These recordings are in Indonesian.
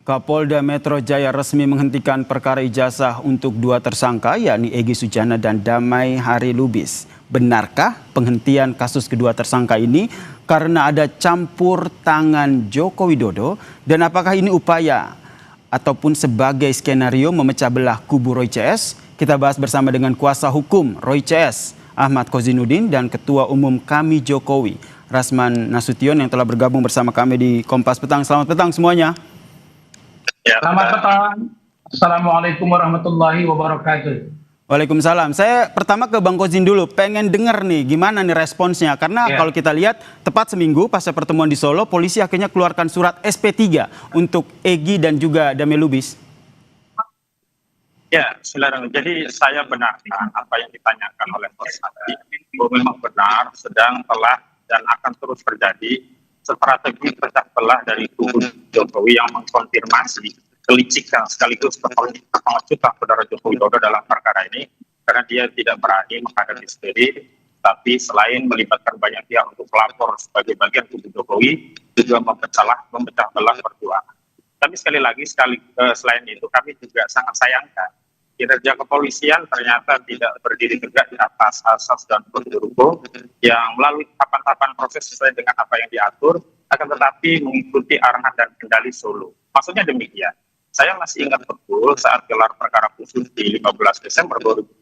Kapolda Metro Jaya resmi menghentikan perkara ijazah untuk dua tersangka yakni Egy Sujana dan Damai Hari Lubis. Benarkah penghentian kasus kedua tersangka ini karena ada campur tangan Joko Widodo? Dan apakah ini upaya ataupun sebagai skenario memecah belah kubu Roy CS? Kita bahas bersama dengan kuasa hukum Roy CS, Ahmad Kozinuddin, dan Ketua Umum Kami Jokowi, Rasman Nasution, yang telah bergabung bersama kami di Kompas Petang. Selamat petang semuanya. Selamat petang. Assalamualaikum warahmatullahi wabarakatuh. Waalaikumsalam. Saya pertama ke Bang Kozin dulu. Pengen dengar nih gimana nih responsnya. Karena kalau kita lihat tepat seminggu pasca pertemuan di Solo, polisi akhirnya keluarkan surat SP3 untuk Egy dan juga Damai Lubis. Ya, silakan. Jadi saya benarkan apa yang ditanyakan oleh Mas Adi, bahwa memang benar sedang telah dan akan terus terjadi strategi pecah belah dari kubu Jokowi yang mengkonfirmasi kelicikan sekaligus pengecutan saudara Joko Widodo dalam perkara ini, karena dia tidak berani menghadapi sendiri, tapi selain melibatkan banyak pihak untuk melapor sebagai bagian kubu Jokowi, juga memecah belah perjuangan. Tapi sekali lagi, selain itu kami juga sangat sayangkan kinerja kepolisian ternyata tidak berdiri tegak di atas asas dan prosedur hukum yang melalui tahapan-tahapan proses sesuai dengan apa yang diatur, akan tetapi mengikuti arahan dan kendali Solo. Maksudnya demikian. Saya masih ingat betul saat gelar perkara khusus di 15 Desember 2025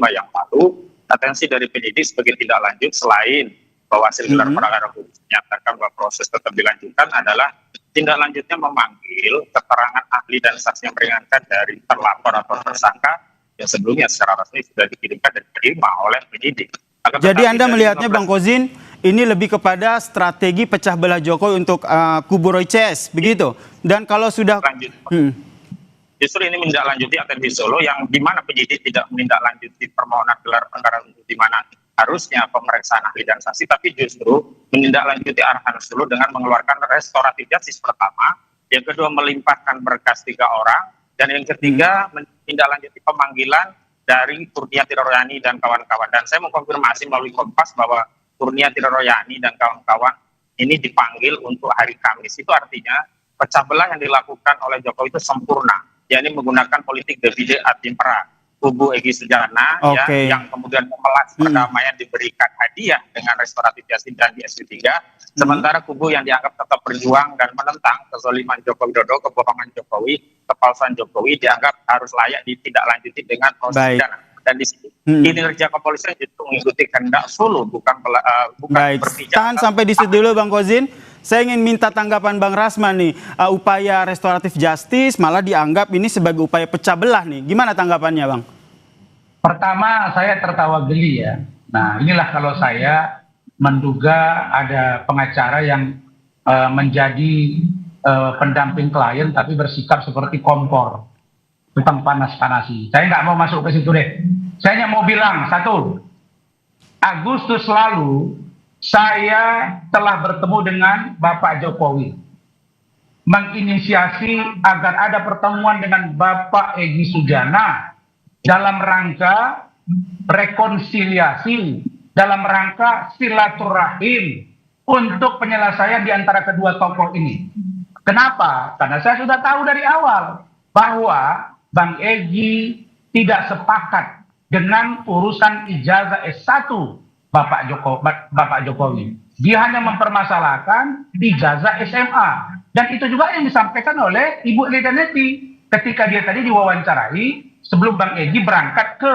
yang lalu, atensi dari penyidik sebagai tindak lanjut selain bahwa hasil gelar perkara khusus menyatakan bahwa proses tetap dilanjutkan adalah tindak lanjutnya memanggil keterangan ahli dan saksi yang meringankan dari terlapor atau tersangka yang sebelumnya secara resmi sudah dikirimkan dan diterima oleh penyidik. Jadi Anda melihatnya Bang Kozin, ini lebih kepada strategi pecah belah Jokowi untuk kubu Roy CS, begitu? Dan kalau sudah justru ini menindaklanjuti atensi Solo yang di mana penyidik tidak menindaklanjuti permohonan gelar perkara untuk di mana harusnya pemeriksaan ahli dan saksi, tapi justru menindaklanjuti arahan Solo dengan mengeluarkan restoratif justice pertama, yang kedua melimpahkan berkas 3 orang, dan yang ketiga menindaklanjuti pemanggilan dari Kurnia Royani dan kawan-kawan. Dan saya mengkonfirmasi melalui Kompas bahwa Kurnia Royani dan kawan-kawan ini dipanggil untuk hari Kamis. Itu artinya pecah belah yang dilakukan oleh Jokowi itu sempurna, yakni menggunakan politik divide et impera. Kubu Egy Sujana yang kemudian memelas perdamaian diberikan hadiah dengan restoratif justice dan di SP3, sementara kubu yang dianggap tetap berjuang dan menentang kezaliman Joko Widodo, kebohongan Jokowi, kepalsuan Jokowi dianggap harus layak ditindaklanjuti dengan proses pidana. Dan di sini kinerja kepolisian justru mengikuti kehendak Solo, bukan berpijak. Tahan sampai di situ dulu Bang Kozin. Saya ingin minta tanggapan Bang Rasman nih, upaya restoratif justice malah dianggap ini sebagai upaya pecah belah nih. Gimana tanggapannya Bang? Pertama, saya tertawa geli ya. Nah, inilah kalau saya menduga ada pengacara yang menjadi pendamping klien tapi bersikap seperti kompor, tukang panas-panasi. Saya nggak mau masuk ke situ deh. Saya hanya mau bilang satu, Agustus lalu saya telah bertemu dengan Bapak Jokowi, menginisiasi agar ada pertemuan dengan Bapak Egy Sujana dalam rangka rekonsiliasi, dalam rangka silaturahim untuk penyelesaian di antara kedua tokoh ini. Kenapa? Karena saya sudah tahu dari awal bahwa Bang Egy tidak sepakat dengan urusan ijazah S1 Bapak Jokowi. Dia hanya mempermasalahkan ijazah SMA. Dan itu juga yang disampaikan oleh Ibu Lidaneti ketika dia tadi diwawancarai sebelum Bang Egy berangkat ke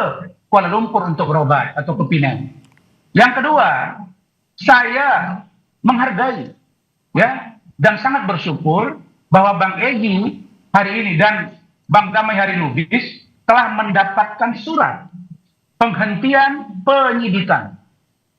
Kuala Lumpur untuk berobat atau ke Penang. Yang kedua, saya menghargai ya dan sangat bersyukur bahwa Bang Egy hari ini dan Bang Damai Hari Lubis telah mendapatkan surat penghentian penyidikan.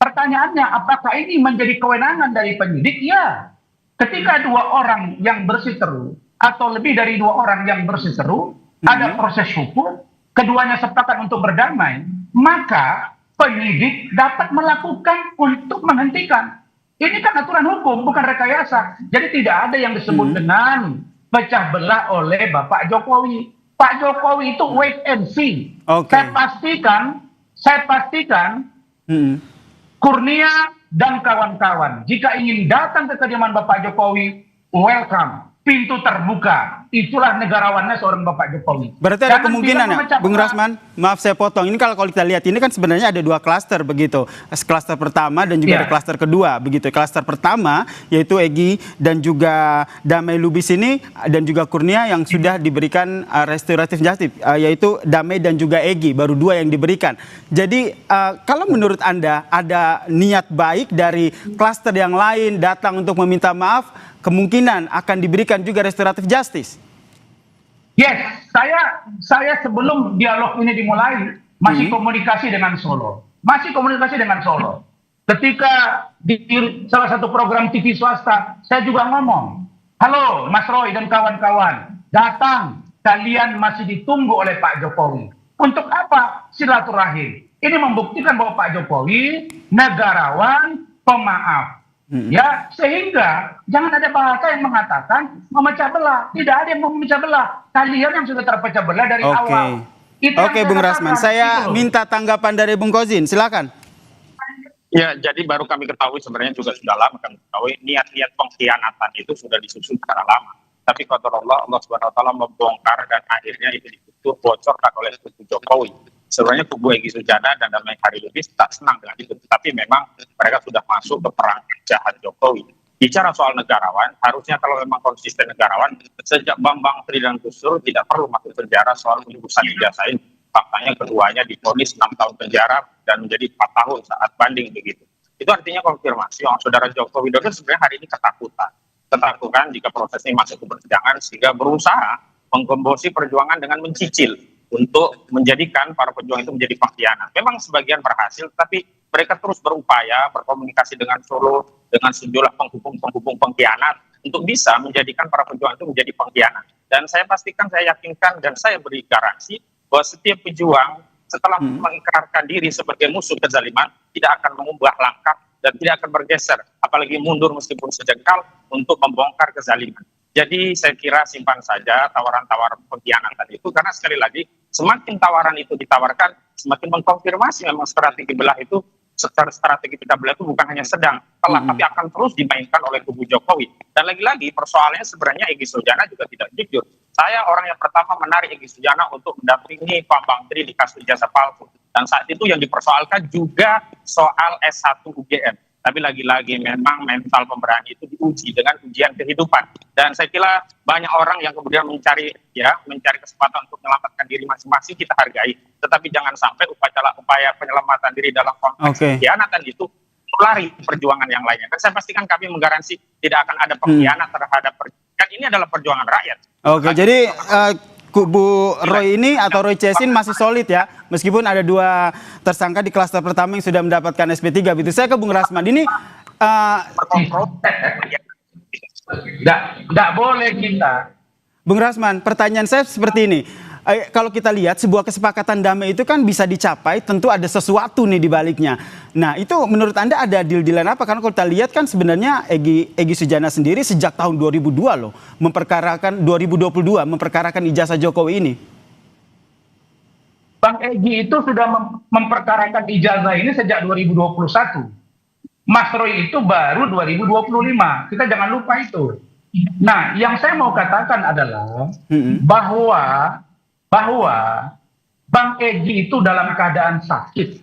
Pertanyaannya, apakah ini menjadi kewenangan dari penyidik? Ya. Ketika 2 orang yang berseteru atau lebih dari 2 orang yang berseteru, ada proses hukum, keduanya sepakat untuk berdamai, maka penyidik dapat melakukan untuk menghentikan. Ini kan aturan hukum, bukan rekayasa. Jadi tidak ada yang disebut dengan pecah belah oleh Bapak Jokowi. Pak Jokowi itu wait and see. Saya pastikan Kurnia dan kawan-kawan jika ingin datang ke kediaman Bapak Jokowi, welcome. pintu terbuka. Itulah negarawannya seorang Bapak Jokowi. Berarti ada Jangan kemungkinan bilang ya, memecah Bung belah. Rasman, maaf saya potong. Ini kalau kita lihat ini kan sebenarnya ada 2 klaster begitu. Klaster pertama dan juga Iya. ada klaster kedua begitu. Klaster pertama yaitu Egy dan juga Damai Lubis ini dan juga Kurnia yang sudah diberikan restoratif justice, yaitu Damai dan juga Egy, baru 2 yang diberikan. Jadi kalau menurut Anda ada niat baik dari klaster yang lain datang untuk meminta maaf, kemungkinan akan diberikan juga restoratif justice. Yes, saya sebelum dialog ini dimulai masih komunikasi dengan Solo. Ketika di salah satu program TV swasta, saya juga ngomong, halo Mas Roy dan kawan-kawan, datang, kalian masih ditunggu oleh Pak Jokowi. Untuk apa? Silaturahim. Ini membuktikan bahwa Pak Jokowi negarawan, pemaaf. Ya, sehingga jangan ada bahasa yang mengatakan memecah belah. Tidak ada yang mau memecah belah. Kalian yang sudah terpecah belah dari awal. Oke, Bung Rasman. Saya minta tanggapan dari Bung Kozin. Silakan. Ya, jadi baru kami ketahui, sebenarnya juga sudah lama kami ketahui niat-niat pengkhianatan itu sudah disusun secara lama. Tapi kata Allah Subhanahu wa taala membongkar dan akhirnya itu dibocorkan oleh kubu Jokowi. Sebenarnya kubu Egy Sujana dan Damai Hari Lubis tak senang dengan itu, tapi memang mereka sudah masuk ke perang jahat Jokowi. Bicara soal negarawan, harusnya kalau memang konsisten negarawan, sejak Bambang Tri dan Gus Dur tidak perlu masuk penjara soal urusan ijazah ini. Faktanya keduanya divonis 6 tahun penjara dan menjadi 4 tahun saat banding begitu. Itu artinya konfirmasi yang saudara Joko Widodo sebenarnya hari ini ketakutan jika proses ini masuk ke persidangan, sehingga berusaha menggembosi perjuangan dengan mencicil untuk menjadikan para pejuang itu menjadi pengkhianat. Memang sebagian berhasil, tapi mereka terus berupaya berkomunikasi dengan Solo, dengan sejumlah penghubung pengkhianat untuk bisa menjadikan para pejuang itu menjadi pengkhianat. Dan saya pastikan, saya yakinkan, dan saya beri garansi bahwa setiap pejuang setelah mengikrarkan diri sebagai musuh kezaliman tidak akan mengubah langkah dan tidak akan bergeser, apalagi mundur meskipun sejengkal untuk membongkar kezaliman. Jadi saya kira simpan saja tawaran-tawaran pengkhianatan itu, karena sekali lagi semakin tawaran itu ditawarkan, semakin mengkonfirmasi memang strategi belah itu, strategi pecah belah itu bukan hanya sedang telah, tapi akan terus dimainkan oleh kubu Jokowi. Dan lagi-lagi persoalannya sebenarnya Egy Sujana juga tidak jujur. Saya orang yang pertama menarik Egy Sujana untuk mendampingi Bambang Tri di kasus ijazah palsu. Dan saat itu yang dipersoalkan juga soal S1 UGM. Tapi lagi-lagi memang mental pemberani itu diuji dengan ujian kehidupan. Dan saya kira banyak orang yang kemudian mencari kesempatan untuk menyelamatkan diri masing-masing, kita hargai. Tetapi jangan sampai upaya penyelamatan diri dalam konteks pengkhianatan itu lari perjuangan yang lainnya. Dan saya pastikan kami menggaransi tidak akan ada pengkhianat terhadap perjuangan. Ini adalah perjuangan rakyat. Oke, jadi kubu Roy ini atau Roy Cesin masih solid ya, meskipun ada 2 tersangka di klaster pertama yang sudah mendapatkan SP3 gitu. Saya ke Bung Rasman ini nggak boleh kita. Bung Rasman, pertanyaan saya seperti ini. Kalau kita lihat sebuah kesepakatan damai itu kan bisa dicapai, tentu ada sesuatu nih di baliknya. Nah, itu menurut Anda ada deal-dealan apa? Karena kalau kita lihat kan sebenarnya Egy Sujana sendiri sejak tahun 2002 loh, 2022 memperkarakan ijazah Jokowi ini. Bang Egy itu sudah memperkarakan ijazah ini sejak 2021. Mas Roy itu baru 2025. Kita jangan lupa itu. Nah, yang saya mau katakan adalah bahwa Bang Egy itu dalam keadaan sakit.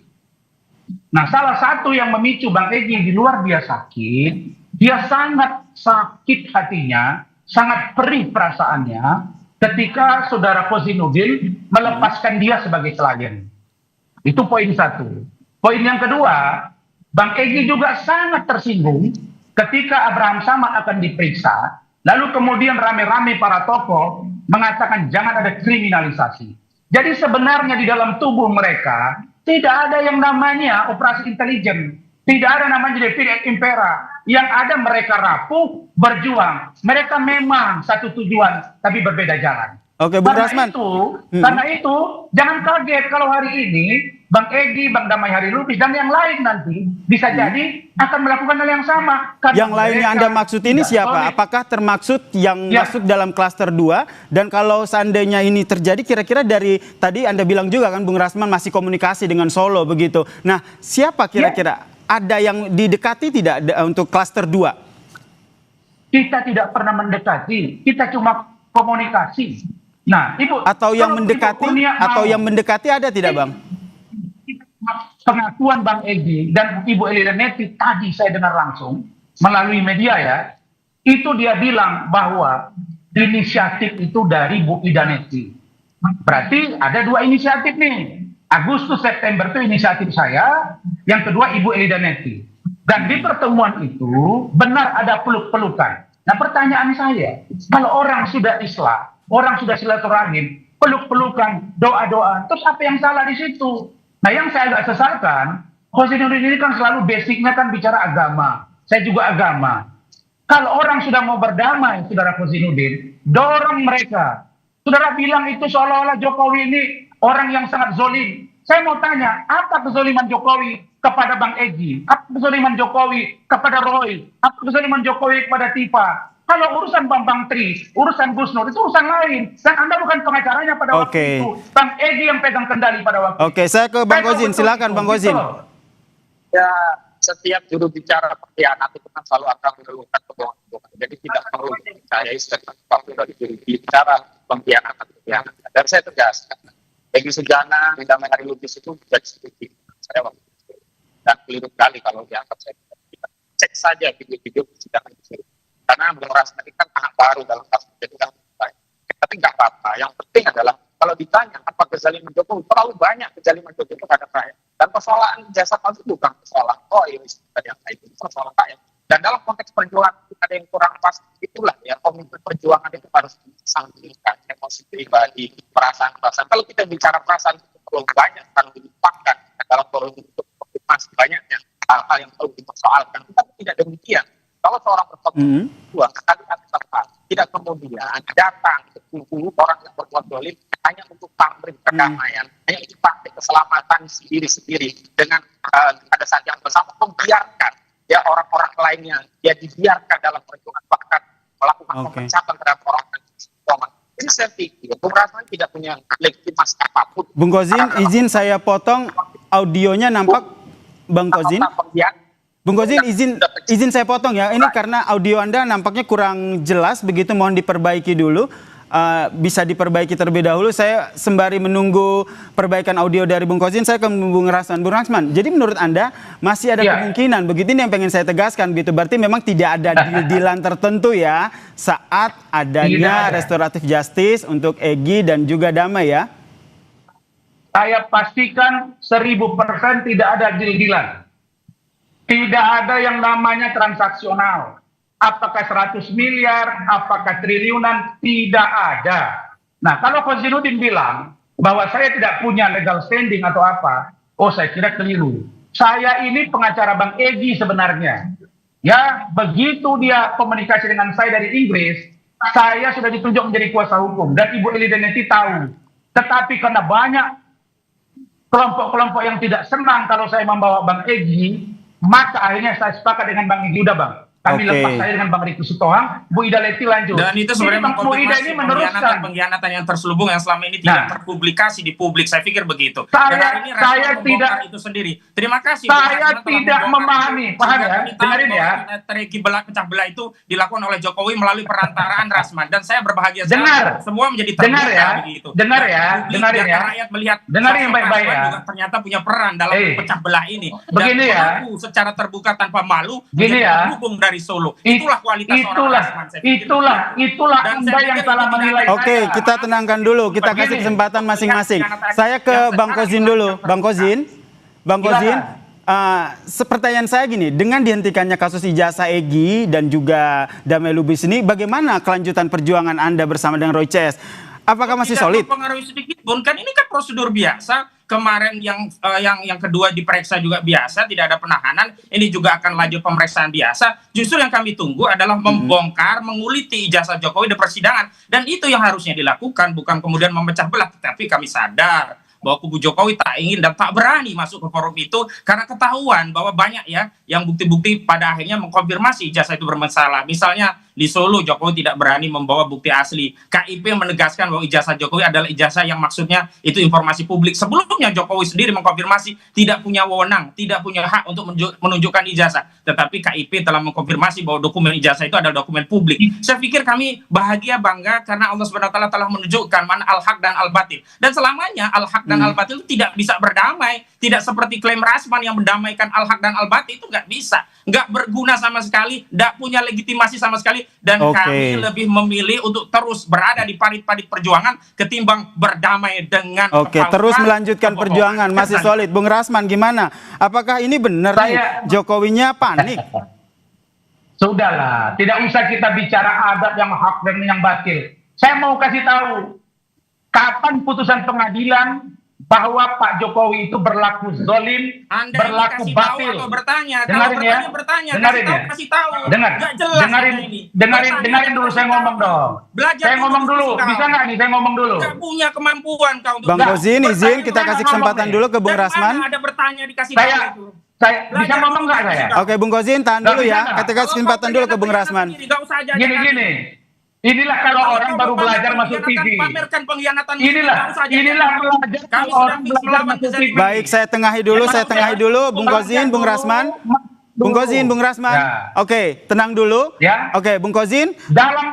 Nah, salah satu yang memicu Bang Egy di luar dia sakit, dia sangat sakit hatinya, sangat perih perasaannya ketika saudara Kozinudin melepaskan dia sebagai klien. Itu poin 1. Poin yang kedua, Bang Egy juga sangat tersinggung ketika Abraham Samad akan diperiksa, lalu kemudian rame-rame para tokoh mengatakan jangan ada kriminalisasi. Jadi sebenarnya di dalam tubuh mereka tidak ada yang namanya operasi intelijen, tidak ada namanya David et Impera. Yang ada mereka rapuh, berjuang. Mereka memang satu tujuan, tapi berbeda jalan. Oke, Bung Rasman. Karena itu, jangan kaget kalau hari ini Bang Egy, Bang Damai Hari Lubis, dan yang lain nanti bisa jadi akan melakukan hal yang sama. Yang lainnya Anda maksud ini siapa? Apakah termaksud yang masuk dalam klaster 2? Dan kalau seandainya ini terjadi, kira-kira dari tadi Anda bilang juga kan Bung Rasman masih komunikasi dengan Solo begitu. Nah, siapa kira-kira? Ada yang didekati tidak untuk klaster 2? Kita tidak pernah mendekati, kita cuma komunikasi. Nah, Ibu, Atau yang kalau mendekati, Ibu Kurnia atau mau yang mendekati ada tidak, Bang? pengakuan Bang Egy dan Ibu Elida Neti tadi saya dengar langsung melalui media ya, itu dia bilang bahwa inisiatif itu dari Bu Ida Neti. Berarti ada dua inisiatif nih. Agustus September itu inisiatif saya, yang kedua Ibu Elida Neti. Dan di pertemuan itu benar ada peluk-pelukan. Nah pertanyaan saya, kalau orang sudah Islam, orang sudah silaturahim, peluk-pelukan, doa-doa, terus apa yang salah di situ? Nah yang saya agak sesalkan, Khozinuddin ini kan selalu basicnya kan bicara agama. Saya juga agama. Kalau orang sudah mau berdamai, Saudara Khozinuddin, dorong mereka. Saudara bilang itu seolah-olah Jokowi ini orang yang sangat zolim. Saya mau tanya, apa kezoliman Jokowi kepada Bang Egy? Apa kezoliman Jokowi kepada Roy? Apa kezoliman Jokowi kepada Tifa? Kalau urusan Bambang Tri, urusan Gus Nur, itu urusan lain. Dan Anda bukan pengacaranya pada waktu itu. Bang Egy yang pegang kendali pada waktu itu. Oke, saya ke Bang Kozin. Silakan Bang Kozin. Ya, setiap juru bicara pengkhianat itu kan selalu akan mengeluhkan kebohongan. Jadi tidak perlu dipercayai sesuatu dari juru bicara pengkhianat. Dan saya tegaskan, Egy Sujana, Damai Hari Lubis itu jadi seperti saya waktu itu. Dan keliru kali kalau dianggap saya tidak. Cek saja video-video persidangan itu. Karena Bung Rasman kan anak baru dalam kasus itu kan baik. Tapi nggak apa-apa. Yang penting adalah kalau ditanya apa kezaliman Jokowi, terlalu banyak kezaliman Jokowi terhadap rakyat. Dan persoalan jasa palsu bukan persoalan yang kayak itu persoalan rakyat. Dan dalam konteks perjuangan ada yang kurang pas, itulah ya komitmen perjuangan itu harus disampingkan emosi pribadi, perasaan. Kalau kita bicara perasaan itu perlu banyak kalau dilupakan dalam politik itu masih banyaknya hal-hal yang perlu dipersoalkan. Tapi tidak demikian. Kalau seorang berbuat sekali tidak kemudian datang ke kubu orang yang berbuat dolim hanya untuk pamrih perdamaian, hanya untuk pakai keselamatan sendiri-sendiri dengan pada saat yang bersama membiarkan ya orang-orang lainnya ya dibiarkan dalam perjuangan bahkan melakukan pemecatan terhadap orang yang ini saya pikir Bung Rasman tidak punya legitimitas apapun. Bung Kozin, izin saya potong audionya nampak Bang Kozin. Bung Kozin, izin saya potong ya. Ini karena audio Anda nampaknya kurang jelas, begitu mohon diperbaiki dulu. Bisa diperbaiki terlebih dahulu. Saya sembari menunggu perbaikan audio dari Bung Kozin, saya ke Bung Rasman. Bung Rasman, jadi menurut Anda masih ada kemungkinan, begitu ini yang pengen saya tegaskan, gitu. Berarti memang tidak ada deal-dealan tertentu ya saat adanya restoratif justice untuk Egy dan juga Damai ya? Saya pastikan 1000% tidak ada deal-dealan. Tidak ada yang namanya transaksional. Apakah 100 miliar, apakah triliunan, tidak ada. Nah, kalau Khozinuddin bilang bahwa saya tidak punya legal standing atau apa, oh saya kira keliru. Saya ini pengacara Bang Egy sebenarnya. Ya, begitu dia komunikasi dengan saya dari Inggris, saya sudah ditunjuk menjadi kuasa hukum. Dan Ibu Elida Neti tahu. Tetapi karena banyak kelompok-kelompok yang tidak senang kalau saya membawa Bang Egy, maka akhirnya saya sepakat dengan Bang Egy, udah Bang. Kami lepas saya dengan Bang Riki Sitohang, Bu Ida Leti lanjut. Dan itu sebenarnya mengkonfirmasi pengkhianatan yang terselubung yang selama ini tidak terpublikasi di publik. Saya pikir begitu. Saya tidak itu sendiri. Terima kasih. Saya tidak memahami. Paham ya? Dengarin ya. Strategi pecah belah itu dilakukan oleh Jokowi melalui perantaraan Rasman. Dan saya berbahagia sekali. Semua menjadi terbuka begitu. Dengar ya. Dengarin ya. Rakyat melihat. Dengarin yang baik-baik ya. Juga ternyata punya peran dalam pecah belah ini. Begini ya. Secara terbuka tanpa malu. Gini ya. Dukung dari Solo. Itulah kualitas orang Rasman. Itulah Anda yang salah menilai. Oke, kita tenangkan dulu. Kita kasih kesempatan masing-masing. Saya ke Bang Kozin dulu. Bang Kozin, pertanyaan saya gini, dengan dihentikannya kasus ijazah Egy dan juga Damai Lubis ini, bagaimana kelanjutan perjuangan Anda bersama dengan Roy CS? Apakah masih solid? Tidak mempengaruhi sedikit pun, kan ini kan prosedur biasa. Kemarin yang kedua diperiksa juga biasa, tidak ada penahanan. Ini juga akan lanjut pemeriksaan biasa. Justru yang kami tunggu adalah membongkar, menguliti ijazah Jokowi di persidangan. Dan itu yang harusnya dilakukan, bukan kemudian memecah belah. Tapi kami sadar bahwa kubu Jokowi tak ingin dan tak berani masuk ke forum itu karena ketahuan bahwa banyak ya yang bukti-bukti pada akhirnya mengkonfirmasi ijazah itu bermasalah. Misalnya di Solo Jokowi tidak berani membawa bukti asli. KIP menegaskan bahwa ijazah Jokowi adalah ijazah yang maksudnya itu informasi publik. Sebelumnya Jokowi sendiri mengkonfirmasi tidak punya wewenang, tidak punya hak untuk menunjukkan ijazah. Tetapi KIP telah mengkonfirmasi bahwa dokumen ijazah itu adalah dokumen publik. Saya pikir kami bahagia, bangga karena Allah Subhanahu wa taala telah menunjukkan mana al-haq dan al-batil. Dan selamanya al-haq dan al-batil itu tidak bisa berdamai. Tidak seperti klaim Rasman yang mendamaikan al-haq dan al-batil, itu nggak bisa. Nggak berguna sama sekali, nggak punya legitimasi sama sekali. Dan kami lebih memilih untuk terus berada di parit-parit perjuangan ketimbang berdamai dengan terus melanjutkan perjuangan. Masih solid. Bung Rasman gimana? Apakah ini benar nih Jokowinya panik? Sudahlah, tidak usah kita bicara adat yang hak dan yang batil. Saya mau kasih tahu, kapan putusan pengadilan bahwa Pak Jokowi itu berlaku zolim, berlaku batil. Dengarin dulu saya ngomong dong. Saya ngomong dulu, bisa nggak nih? Saya ngomong dulu. Nggak punya kemampuan kau untuk. Bang Kozin, izin kita kasih kesempatan dulu ke Bung Rasman. Ada bertanya dikasih tahu. Saya bisa ngomong nggak saya? Oke, Bung Kozin, tahan dulu ya. Kita kasih kesempatan dulu ke Bung Rasman. Gini. Inilah kalau orang baru belajar masuk TV. Inilah belajar kalau orang belajar masuk TV. Baik, saya tengahi dulu, Bung Kozin, Bung Rasman. Bung Rasman. Oke, tenang dulu. Oke, Bung Kozin,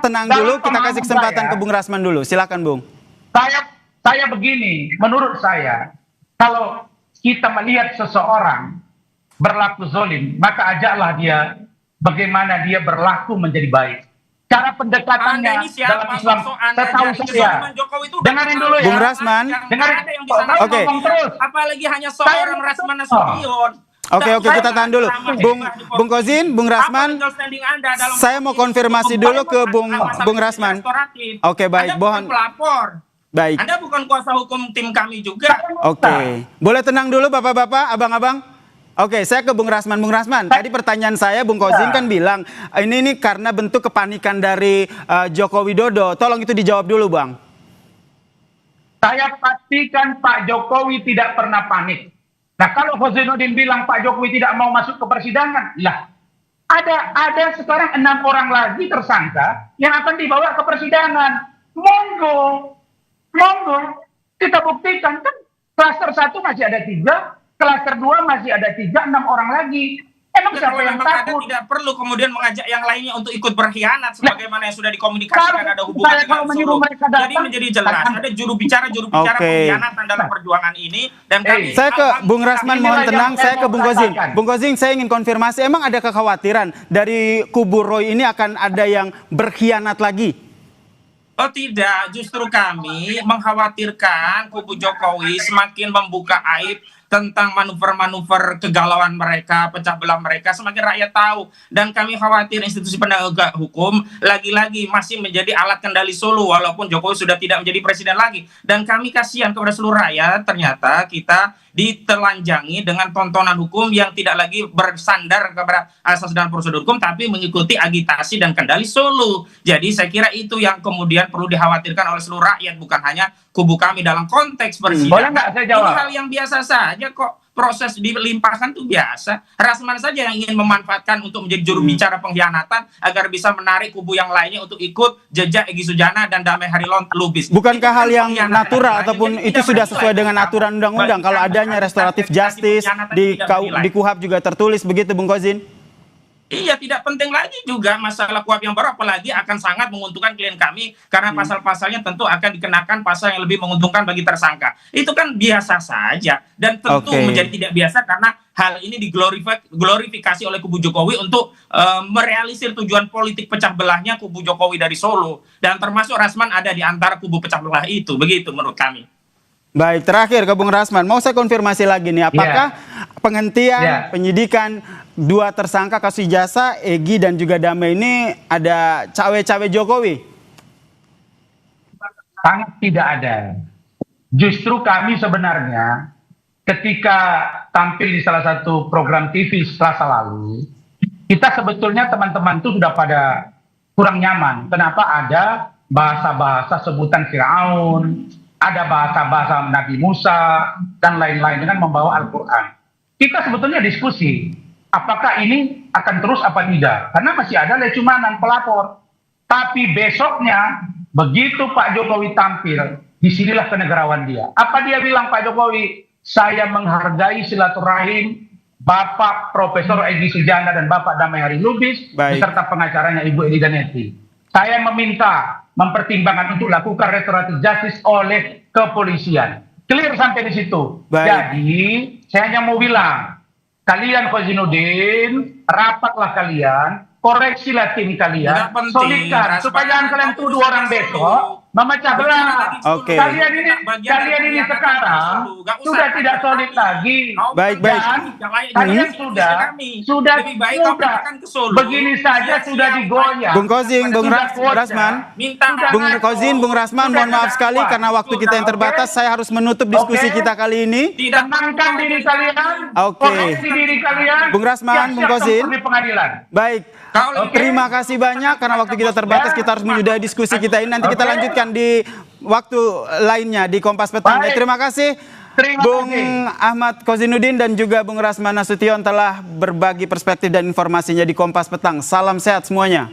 tenang dulu. Kita kasih kesempatan ke Bung Rasman dulu. Silakan, Bung. Saya begini, menurut saya, kalau kita melihat seseorang berlaku zolim, maka ajaklah dia bagaimana dia berlaku menjadi baik. Cara pendekatannya dalam Islam, setahu saya. Dengarin dulu ya. Bung Rasman. Oke. Apalagi hanya seorang Rasman Nasution. Oke, kita tahan dulu. Bung Kozin, Bung Rasman. Saya mau konfirmasi dulu ke Bung Rasman. Oke, baik. Mohon. Baik. Anda bukan kuasa hukum tim kami juga. Oke. Boleh tenang dulu Bapak-bapak, Abang-abang? Oke, saya ke Bung Rasman. Bung Rasman, tadi pertanyaan saya, Bung Kozin kan bilang, ini karena bentuk kepanikan dari Joko Widodo. Tolong itu dijawab dulu, Bang. Saya pastikan Pak Jokowi tidak pernah panik. Nah, kalau Kozainuddin bilang Pak Jokowi tidak mau masuk ke persidangan, lah, ada sekarang 6 orang lagi tersangka yang akan dibawa ke persidangan. Monggo, kita buktikan kan klaster 1 masih ada 3. Klaster 2 masih ada 3, 6 orang lagi. Emang siapa yang takut? Tidak perlu kemudian mengajak yang lainnya untuk ikut berkhianat sebagaimana yang sudah dikomunikasikan ada hubungan dengan Solo. Jadi menjadi jelas ada juru bicara pengkhianatan dalam perjuangan ini dan kami. Saya ke Bung Rasman, mohon tenang. Saya ke Bung Kozin. Bung Kozin, saya ingin konfirmasi, emang ada kekhawatiran dari kubu Roy ini akan ada yang berkhianat lagi? Oh tidak, justru kami mengkhawatirkan kubu Jokowi semakin membuka aib tentang manuver-manuver kegalauan mereka, pecah belah mereka, semakin rakyat tahu. Dan kami khawatir institusi penegak hukum lagi-lagi masih menjadi alat kendali Solo, walaupun Jokowi sudah tidak menjadi presiden lagi. Dan kami kasihan kepada seluruh rakyat, ternyata kita ditelanjangi dengan tontonan hukum yang tidak lagi bersandar kepada asas dan prosedur hukum, tapi mengikuti agitasi dan kendali Solo. Jadi saya kira itu yang kemudian perlu dikhawatirkan oleh seluruh rakyat, bukan hanya kubu kami dalam konteks persidangan. Ini hal yang biasa saja kok. Proses dilimpahkan itu biasa. Rasman saja yang ingin memanfaatkan untuk menjadi juru bicara pengkhianatan agar bisa menarik kubu yang lainnya untuk ikut jejak Egy Sujana dan Damai Hari Lubis. Bukankah hal yang natural ataupun itu sudah sesuai dengan aturan undang-undang kalau adanya restoratif justice di KUHAP juga tertulis begitu, Bung Kozin? Iya, tidak penting lagi juga masalah KUHAP yang baru, apalagi akan sangat menguntungkan klien kami karena pasal-pasalnya tentu akan dikenakan pasal yang lebih menguntungkan bagi tersangka. Itu kan biasa saja dan tentu menjadi tidak biasa karena hal ini diglorifikasi oleh kubu Jokowi untuk merealisir tujuan politik pecah belahnya kubu Jokowi dari Solo, dan termasuk Rasman ada di antara kubu pecah belah itu. Begitu menurut kami. Baik, terakhir ke Bung Rasman, mau saya konfirmasi lagi nih, apakah penghentian penyidikan 2 tersangka kasus ijazah Egy dan juga Damai ini ada cawe-cawe Jokowi? Sangat tidak ada. Justru kami sebenarnya ketika tampil di salah satu program TV Selasa lalu, kita sebetulnya teman-teman itu sudah pada kurang nyaman. Kenapa ada bahasa-bahasa sebutan Firaun, ada bahasa-bahasa Nabi Musa, dan lain-lain dengan membawa Al-Quran. Kita sebetulnya diskusi, apakah ini akan terus apa tidak? Karena masih ada lecumanan pelapor. Tapi besoknya begitu Pak Jokowi tampil, disinilah kenegarawan dia. Apa dia bilang Pak Jokowi? Saya menghargai silaturahim Bapak Profesor Egy Sujana dan Bapak Damai Hari Lubis beserta pengacaranya Ibu Edi Ganetti. Saya meminta mempertimbangkan untuk lakukan restoratif justice oleh kepolisian. Clear sampai di situ. Jadi saya hanya mau bilang, kalian Kozinudin, rapatlah kalian, koreksilah tim kalian, solidkan supaya jangan kalian tuduh orang besok memecah belah. Oke. Kalian ini sekarang sudah tidak solid lagi. Baik. Kalian sudah begini saja sudah digoyang. Bung Kozing, Bung Rasman, Bung Kozing, Bung Rasman, mohon maaf sekali karena waktu kita yang terbatas, saya harus menutup diskusi kita kali ini. Tenangkan diri kalian. Koreksi diri kalian. Bung Rasman, Bung Kozing. Di pengadilan. Baik. Terima kasih banyak karena waktu kita terbatas, kita harus menyudahi diskusi kita ini. Nanti kita lanjutkan di waktu lainnya di Kompas Petang. Terima kasih Bung Ahmad Kozinudin dan juga Bung Rasman Nasution telah berbagi perspektif dan informasinya di Kompas Petang. Salam sehat semuanya.